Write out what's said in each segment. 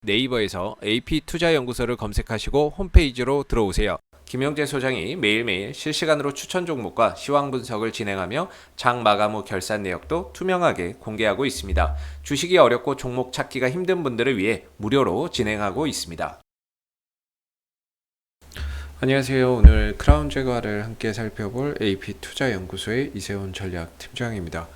네이버에서 AP투자연구소를 검색하시고 홈페이지로 들어오세요. 김영재 소장이 매일매일 실시간으로 추천 종목과 시황 분석을 진행하며 장 마감 후 결산 내역도 투명하게 공개하고 있습니다. 주식이 어렵고 종목 찾기가 힘든 분들을 위해 무료로 진행하고 있습니다. 안녕하세요. 오늘 크라운 제과를 함께 살펴볼 AP투자연구소의 이세훈 전략팀장입니다.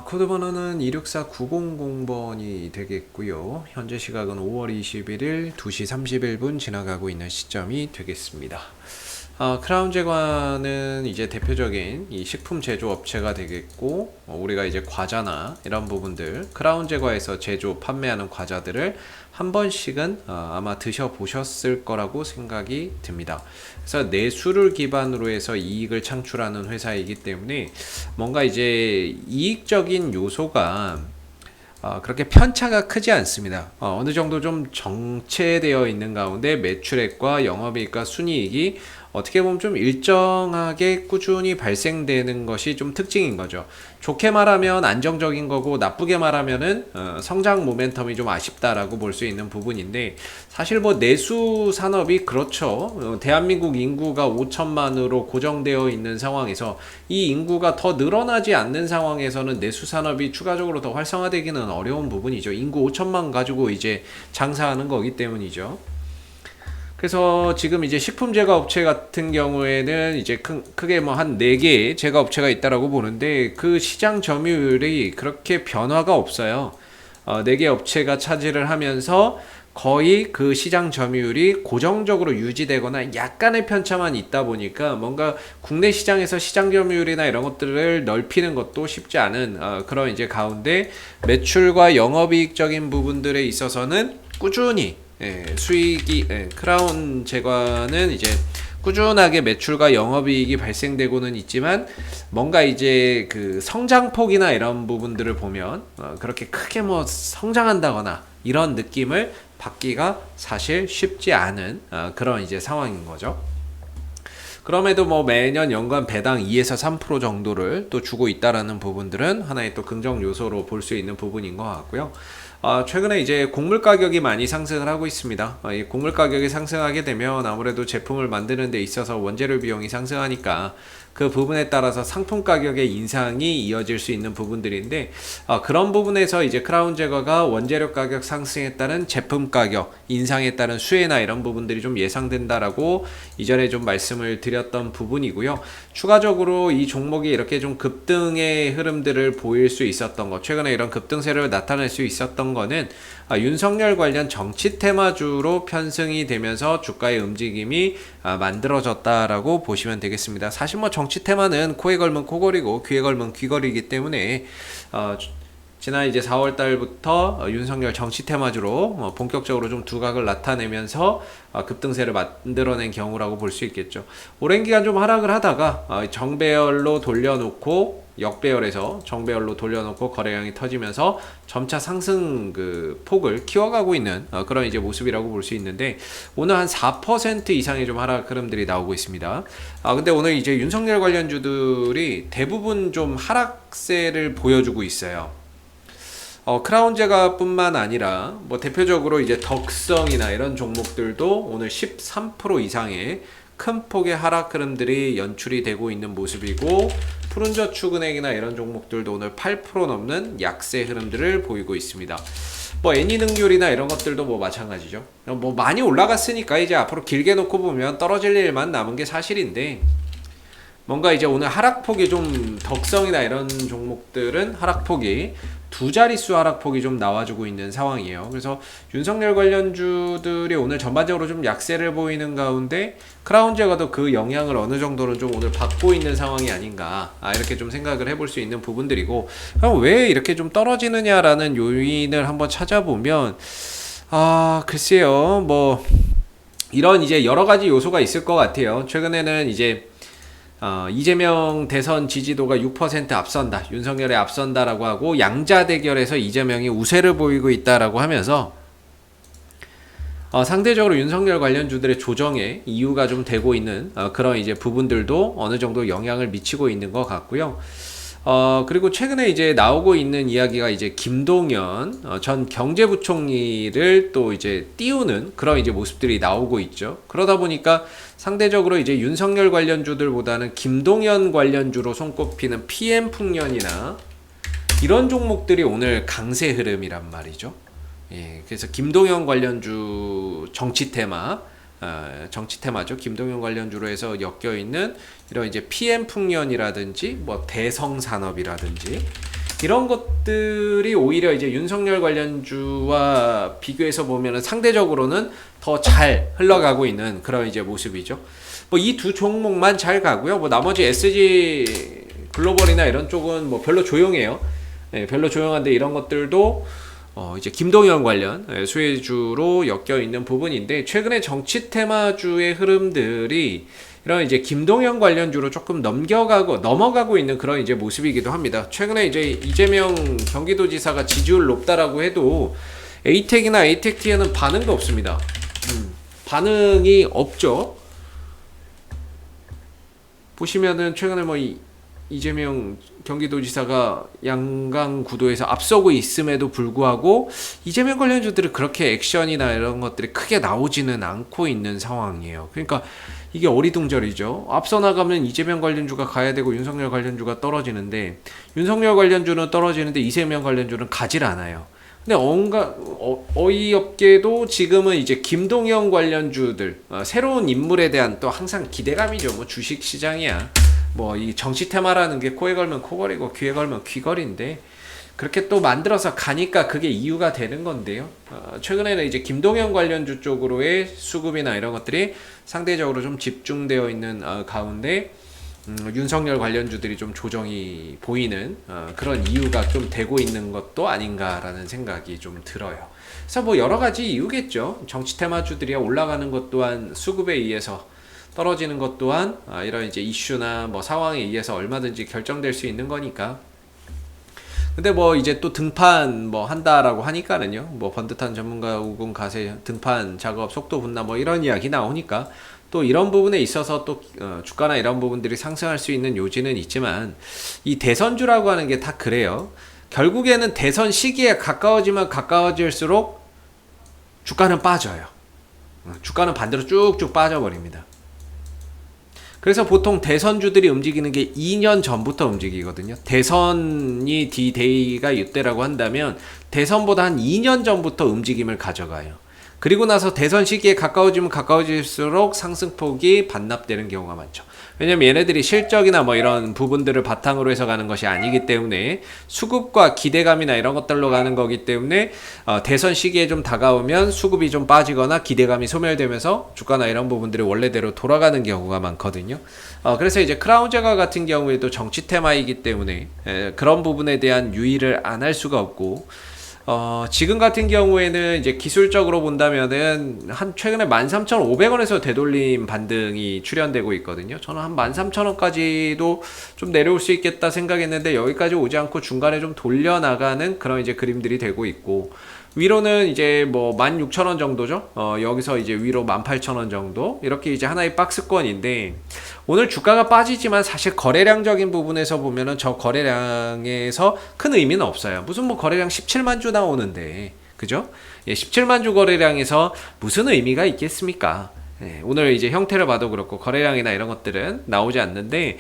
코드 번호는 264900번이 되겠고요. 현재 시각은 5월 21일 2시 31분 지나가고 있는 시점이 되겠습니다. 크라운 제과는 이제 대표적인 이 식품 제조 업체가 되겠고, 우리가 이제 과자나 이런 부분들, 크라운 제과에서 제조 판매하는 과자들을 한 번씩은 아마 드셔보셨을 거라고 생각이 듭니다. 그래서 내수를 기반으로 해서 이익을 창출하는 회사이기 때문에 뭔가 이제 이익적인 요소가 그렇게 편차가 크지 않습니다. 어느 정도 좀 정체되어 있는 가운데 매출액과 영업이익과 순이익이 어떻게 보면 좀 일정하게 꾸준히 발생되는 것이 좀 특징인 거죠. 좋게 말하면 안정적인 거고, 나쁘게 말하면은 성장 모멘텀이 좀 아쉽다라고 볼 수 있는 부분인데, 사실 뭐 내수 산업이 그렇죠. 대한민국 인구가 5천만으로 고정되어 있는 상황에서 이 인구가 더 늘어나지 않는 상황에서는 내수 산업이 추가적으로 더 활성화되기는 어려운 부분이죠. 인구 5천만 가지고 이제 장사하는 거기 때문이죠. 그래서 지금 이제 식품 제과 업체 같은 경우에는 이제 크게 뭐 한 4개 제과 업체가 있다라고 보는데, 그 시장 점유율이 그렇게 변화가 없어요. 4개 업체가 차지를 하면서 거의 그 시장 점유율이 고정적으로 유지되거나 약간의 편차만 있다 보니까 뭔가 국내 시장에서 시장 점유율이나 이런 것들을 넓히는 것도 쉽지 않은 그런 이제 가운데, 매출과 영업이익적인 부분들에 있어서는 꾸준히 수익이 크라운 제과는 이제 꾸준하게 매출과 영업이익이 발생되고는 있지만, 뭔가 이제 그 성장폭이나 이런 부분들을 보면 그렇게 크게 뭐 성장한다거나 이런 느낌을 받기가 사실 쉽지 않은 그런 이제 상황인 거죠. 그럼에도 뭐 매년 연간 배당 2에서 3% 정도를 또 주고 있다라는 부분들은 하나의 또 긍정 요소로 볼 수 있는 부분인 것 같고요. 최근에 이제 곡물 가격이 많이 상승을 하고 있습니다. 이 곡물 가격이 상승하게 되면 아무래도 제품을 만드는 데 있어서 원재료 비용이 상승하니까 그 부분에 따라서 상품 가격의 인상이 이어질 수 있는 부분들인데, 그런 부분에서 이제 크라운 제과가 원재료 가격 상승에 따른 제품 가격 인상에 따른 수혜나 이런 부분들이 좀 예상된다라고 이전에 좀 말씀을 드렸던 부분이고요. 추가적으로 이 종목이 이렇게 좀 급등의 흐름들을 보일 수 있었던 것, 최근에 이런 급등세를 나타낼 수 있었던 거는 윤석열 관련 정치 테마주로 편승이 되면서 주가의 움직임이 만들어졌다라고 보시면 되겠습니다. 사실 뭐 정치 테마는 코에 걸면 코걸이고 귀에 걸면 귀걸이기 때문에 지난 이제 4월 달부터 윤석열 정치 테마주로 본격적으로 좀 두각을 나타내면서 급등세를 만들어낸 경우라고 볼 수 있겠죠. 오랜 기간 좀 하락을 하다가 정배열로 돌려놓고, 역배열에서 정배열로 돌려놓고 거래량이 터지면서 점차 상승 그 폭을 키워가고 있는 그런 이제 모습이라고 볼 수 있는데, 오늘 한 4% 이상의 좀 하락 흐름들이 나오고 있습니다. 근데 오늘 이제 윤석열 관련주들이 대부분 좀 하락세를 보여주고 있어요. 크라운 제과 뿐만 아니라 뭐 대표적으로 이제 덕성이나 이런 종목들도 오늘 13% 이상의 큰 폭의 하락 흐름들이 연출이 되고 있는 모습이고, 푸른저축은행이나 이런 종목들도 오늘 8% 넘는 약세 흐름들을 보이고 있습니다. 뭐 애니능률이나 이런 것들도 뭐 마찬가지죠. 뭐 많이 올라갔으니까 이제 앞으로 길게 놓고 보면 떨어질 일만 남은 게 사실인데, 뭔가 이제 오늘 하락폭이 좀, 덕성이나 이런 종목들은 하락폭이 두 자릿수 하락폭이 좀 나와주고 있는 상황이에요. 그래서 윤석열 관련주들이 오늘 전반적으로 좀 약세를 보이는 가운데, 크라운 제과도 그 영향을 어느 정도는 좀 오늘 받고 있는 상황이 아닌가, 이렇게 좀 생각을 해볼 수 있는 부분들이고, 그럼 왜 이렇게 좀 떨어지느냐라는 요인을 한번 찾아보면, 글쎄요, 뭐 이런 이제 여러 가지 요소가 있을 것 같아요. 최근에는 이제 이재명 대선 지지도가 6% 앞선다, 윤석열에 앞선다라고 하고, 양자 대결에서 이재명이 우세를 보이고 있다라고 하면서 상대적으로 윤석열 관련주들의 조정에 이유가 좀 되고 있는 그런 이제 부분들도 어느 정도 영향을 미치고 있는 것 같고요. 그리고 최근에 이제 나오고 있는 이야기가 이제 김동연 전 경제부총리를 또 이제 띄우는 그런 이제 모습들이 나오고 있죠. 그러다 보니까 상대적으로 이제 윤석열 관련주들보다는 김동연 관련주로 손꼽히는 PM풍년이나 이런 종목들이 오늘 강세 흐름이란 말이죠. 예, 그래서 김동연 관련주 정치 테마죠. 김동연 관련주로 해서 엮여 있는 이런 이제 PM 풍년이라든지 뭐 대성 산업이라든지 이런 것들이 오히려 이제 윤석열 관련주와 비교해서 보면은 상대적으로는 더 잘 흘러가고 있는 그런 이제 모습이죠. 뭐 이 두 종목만 잘 가고요. 뭐 나머지 SG 글로벌이나 이런 쪽은 뭐 별로 조용해요. 예, 별로 조용한데 이런 것들도 이제 김동연 관련 수혜주로 엮여 있는 부분인데 최근에 정치 테마주의 흐름들이 이런 이제 김동연 관련주로 조금 넘어가고 있는 그런 이제 모습이기도 합니다. 최근에 이제 이재명 경기도지사가 지지율 높다라고 해도 에이텍이나 에이텍티에는 반응도 없습니다. 반응이 없죠. 보시면은 최근에 뭐 이재명 경기도지사가 양강 구도에서 앞서고 있음에도 불구하고 이재명 관련주들이 그렇게 액션이나 이런 것들이 크게 나오지는 않고 있는 상황이에요. 그러니까 이게 어리둥절이죠. 앞서 나가면 이재명 관련주가 가야 되고 윤석열 관련주가 떨어지는데 윤석열 관련주는 떨어지는데 이재명 관련주는 가질 않아요. 근데 어이없게도 지금은 이제 김동연 관련주들 새로운 인물에 대한 또 항상 기대감이죠. 뭐 주식 시장이야. 뭐 이 정치 테마라는 게 코에 걸면 코걸이고 귀에 걸면 귀걸인데 그렇게 또 만들어서 가니까 그게 이유가 되는 건데요. 최근에는 이제 김동연 관련주 쪽으로의 수급이나 이런 것들이 상대적으로 좀 집중되어 있는 가운데 윤석열 관련주들이 좀 조정이 보이는 그런 이유가 좀 되고 있는 것도 아닌가라는 생각이 좀 들어요. 그래서 뭐 여러 가지 이유겠죠. 정치 테마주들이 올라가는 것 또한 수급에 의해서 떨어지는 것 또한 이런 이제 이슈나 뭐 상황에 의해서 얼마든지 결정될 수 있는 거니까. 근데 뭐 이제 또 등판 뭐 한다라고 하니까는요. 뭐 번듯한 전문가 우군 가세 등판 작업 속도 분나 뭐 이런 이야기 나오니까 또 이런 부분에 있어서 또 주가나 이런 부분들이 상승할 수 있는 요지는 있지만 이 대선주라고 하는 게 다 그래요. 결국에는 대선 시기에 가까워지면 가까워질수록 주가는 빠져요. 주가는 반대로 쭉쭉 빠져버립니다. 그래서 보통 대선주들이 움직이는 게 2년 전부터 움직이거든요. 대선이 D-Day가 이때라고 한다면 대선보다 한 2년 전부터 움직임을 가져가요. 그리고 나서 대선 시기에 가까워지면 가까워질수록 상승폭이 반납되는 경우가 많죠. 왜냐면 얘네들이 실적이나 뭐 이런 부분들을 바탕으로 해서 가는 것이 아니기 때문에 수급과 기대감이나 이런 것들로 가는 거기 때문에 대선 시기에 좀 다가오면 수급이 좀 빠지거나 기대감이 소멸되면서 주가나 이런 부분들이 원래대로 돌아가는 경우가 많거든요. 그래서 이제 크라운 제거 같은 경우에도 정치 테마이기 때문에 그런 부분에 대한 유의를 안 할 수가 없고 지금 같은 경우에는 이제 기술적으로 본다면은 한 최근에 13,500원에서 되돌림 반등이 출현되고 있거든요. 저는 한 13,000원까지도 좀 내려올 수 있겠다 생각했는데 여기까지 오지 않고 중간에 좀 돌려나가는 그런 이제 그림들이 되고 있고 위로는 이제 뭐 16,000원 정도죠. 여기서 이제 위로 18,000원 정도 이렇게 이제 하나의 박스권인데 오늘 주가가 빠지지만 사실 거래량적인 부분에서 보면은 저 거래량에서 큰 의미는 없어요. 무슨 뭐 거래량 17만 주 나오는데 그죠? 예, 17만 주 거래량에서 무슨 의미가 있겠습니까? 네, 오늘 이제 형태를 봐도 그렇고 거래량이나 이런 것들은 나오지 않는데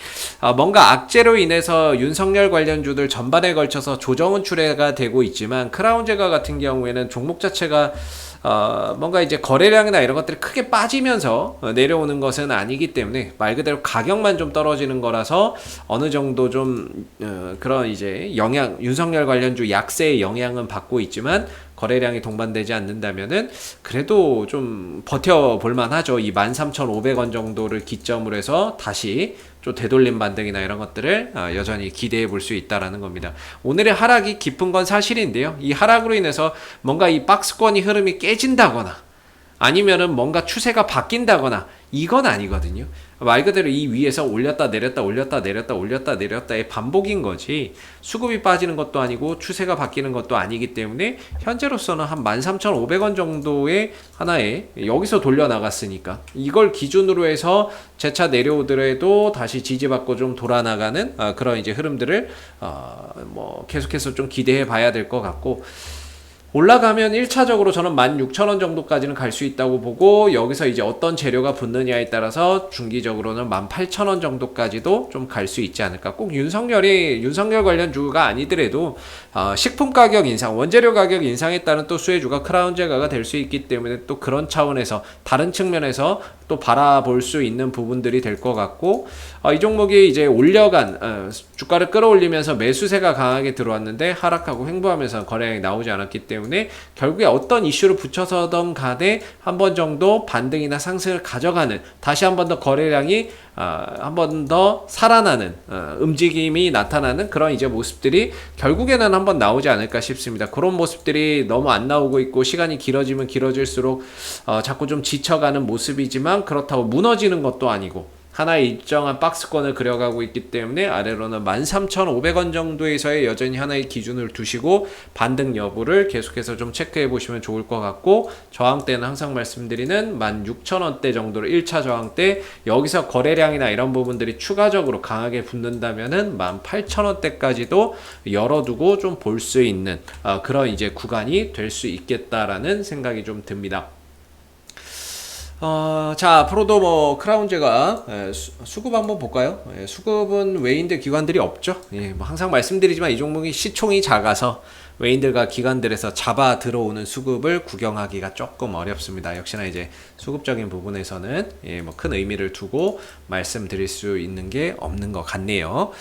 뭔가 악재로 인해서 윤석열 관련주들 전반에 걸쳐서 조정은 출회가 되고 있지만 크라운 제거 같은 경우에는 종목 자체가 뭔가 이제 거래량이나 이런 것들이 크게 빠지면서 내려오는 것은 아니기 때문에 말 그대로 가격만 좀 떨어지는 거라서 어느 정도 좀 그런 이제 윤석열 관련주 약세의 영향은 받고 있지만 거래량이 동반되지 않는다면은 그래도 좀 버텨볼 만하죠. 이 13,500원 정도를 기점으로 해서 다시 좀 되돌림 반등이나 이런 것들을 여전히 기대해 볼 수 있다라는 겁니다. 오늘의 하락이 깊은 건 사실인데요. 이 하락으로 인해서 뭔가 이 박스권이 흐름이 깨진다거나 아니면은 뭔가 추세가 바뀐다거나 이건 아니거든요. 말 그대로 이 위에서 올렸다 내렸다 올렸다 내렸다 올렸다 내렸다의 반복인 거지 수급이 빠지는 것도 아니고 추세가 바뀌는 것도 아니기 때문에 현재로서는 한 13,500원 정도의 하나의 여기서 돌려 나갔으니까 이걸 기준으로 해서 재차 내려오더라도 다시 지지받고 좀 돌아 나가는 그런 이제 흐름들을 뭐 계속해서 좀 기대해 봐야 될 것 같고, 올라가면 1차적으로 저는 16,000원 정도까지는 갈 수 있다고 보고, 여기서 이제 어떤 재료가 붙느냐에 따라서 중기적으로는 18,000원 정도까지도 좀 갈 수 있지 않을까. 꼭 윤석열 관련 주가 아니더라도 식품 가격 인상, 원재료 가격 인상에 따른 또 수혜주가 크라운 제과가 될 수 있기 때문에 또 그런 차원에서 다른 측면에서 또 바라볼 수 있는 부분들이 될 것 같고, 이 종목이 이제 올려간 주가를 끌어올리면서 매수세가 강하게 들어왔는데 하락하고 횡보하면서 거래량이 나오지 않았기 때문에 결국에 어떤 이슈를 붙여서든 간에 한 번 정도 반등이나 상승을 가져가는, 다시 한 번 더 거래량이 한 번 더 살아나는 움직임이 나타나는 그런 이제 모습들이 결국에는 한번 나오지 않을까 싶습니다. 그런 모습들이 너무 안 나오고 있고 시간이 길어지면 길어질수록 자꾸 좀 지쳐가는 모습이지만, 그렇다고 무너지는 것도 아니고 하나의 일정한 박스권을 그려가고 있기 때문에 아래로는 13,500원 정도에서의 여전히 하나의 기준을 두시고 반등 여부를 계속해서 좀 체크해 보시면 좋을 것 같고, 저항대는 항상 말씀드리는 16,000원대 정도로 1차 저항대, 여기서 거래량이나 이런 부분들이 추가적으로 강하게 붙는다면은 18,000원대까지도 열어두고 좀 볼 수 있는 그런 이제 구간이 될 수 있겠다라는 생각이 좀 듭니다. 자, 앞으로도 뭐 크라운제가 수급 한번 볼까요? 수급은 외인들 기관들이 없죠. 뭐 항상 말씀드리지만 이 종목이 시총이 작아서 외인들과 기관들에서 잡아 들어오는 수급을 구경하기가 조금 어렵습니다. 역시나 이제 수급적인 부분에서는 뭐 큰 의미를 두고 말씀드릴 수 있는 게 없는 것 같네요.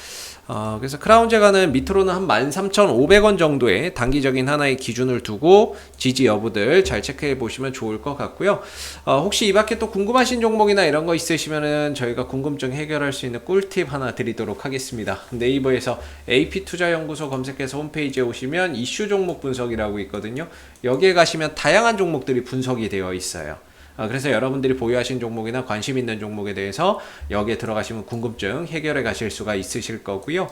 그래서 크라운 제가는 밑으로는 한 13,500원 정도의 단기적인 하나의 기준을 두고 지지 여부들 잘 체크해 보시면 좋을 것 같고요. 혹시 이 밖에 또 궁금하신 종목이나 이런 거 있으시면은 저희가 궁금증 해결할 수 있는 꿀팁 하나 드리도록 하겠습니다. 네이버에서 AP투자연구소 검색해서 홈페이지에 오시면 이슈 종목 분석이라고 있거든요. 여기에 가시면 다양한 종목들이 분석이 되어 있어요. 그래서 여러분들이 보유하신 종목이나 관심 있는 종목에 대해서 여기에 들어가시면 궁금증 해결해 가실 수가 있으실 거고요.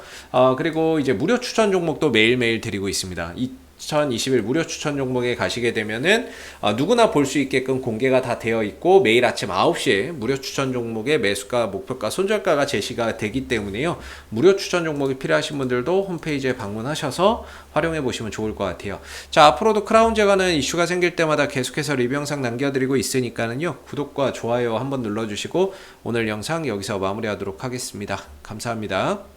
그리고 이제 무료 추천 종목도 매일매일 드리고 있습니다. 2021 무료 추천 종목에 가시게 되면은 누구나 볼 수 있게끔 공개가 다 되어 있고, 매일 아침 9시에 무료 추천 종목의 매수가, 목표가, 손절가가 제시가 되기 때문에요. 무료 추천 종목이 필요하신 분들도 홈페이지에 방문하셔서 활용해 보시면 좋을 것 같아요. 자, 앞으로도 크라운 제가는 이슈가 생길 때마다 계속해서 리뷰 영상 남겨드리고 있으니까는요, 구독과 좋아요 한번 눌러주시고 오늘 영상 여기서 마무리하도록 하겠습니다. 감사합니다.